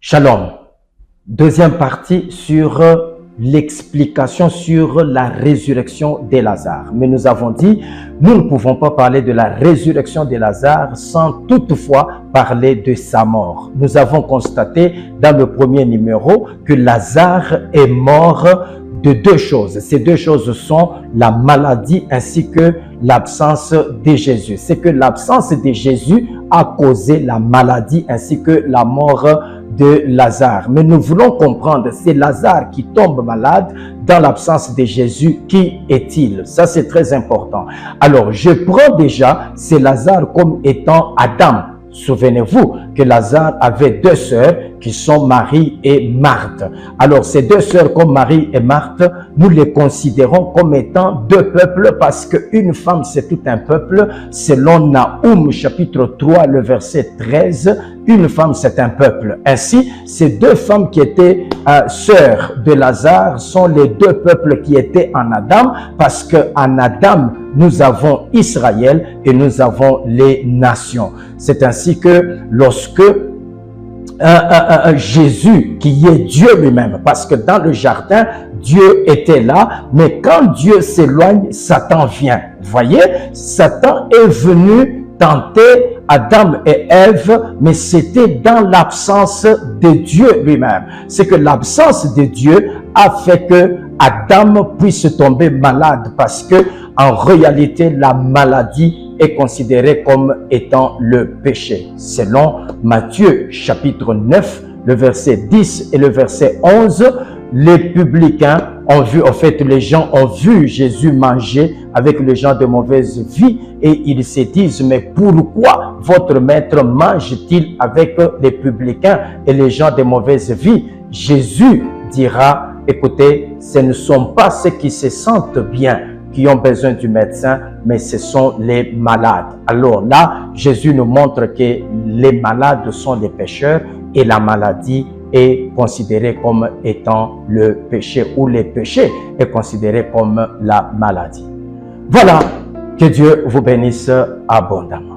Shalom. Deuxième partie sur l'explication sur la résurrection de Lazare. Mais nous avons dit, nous ne pouvons pas parler de la résurrection de Lazare sans toutefois parler de sa mort. Nous avons constaté dans le premier numéro que Lazare est mort de deux choses. Ces deux choses sont la maladie ainsi que l'absence de Jésus. C'est que l'absence de Jésus a causé la maladie ainsi que la mort de Lazare. Mais nous voulons comprendre, c'est Lazare qui tombe malade dans l'absence de Jésus. Qui est-il? Ça, c'est très important. Alors, je prends déjà, c'est Lazare comme étant Adam. Souvenez-vous que Lazare avait deux sœurs qui sont Marie et Marthe. Alors, ces deux sœurs comme Marie et Marthe, nous les considérons comme étant deux peuples parce qu'une femme, c'est tout un peuple. Selon Naoum, chapitre 3, le verset 13, une femme, c'est un peuple. Ainsi, ces deux femmes qui étaient sœurs de Lazare sont les deux peuples qui étaient en Adam parce qu'en Adam, nous avons Israël et nous avons les nations. C'est ainsi que lorsque Jésus, qui est Dieu lui-même, parce que dans le jardin, Dieu était là, mais quand Dieu s'éloigne, Satan vient. Vous voyez, Satan est venu tenter Adam et Ève, mais c'était dans l'absence de Dieu lui-même. C'est que l'absence de Dieu a fait que Adam puisse tomber malade parce que en réalité, la maladie est considérée comme étant le péché. Selon Matthieu chapitre 9, le verset 10 et le verset 11, les publicains ont vu, en fait, les gens ont vu Jésus manger avec les gens de mauvaise vie et ils se disent, mais pourquoi votre maître mange-t-il avec les publicains et les gens de mauvaise vie? Jésus dira, écoutez, ce ne sont pas ceux qui se sentent bien qui ont besoin du médecin, mais ce sont les malades. Alors là, Jésus nous montre que les malades sont les pécheurs et la maladie est considérée comme étant le péché ou les péchés est considéré comme la maladie. Voilà, que Dieu vous bénisse abondamment.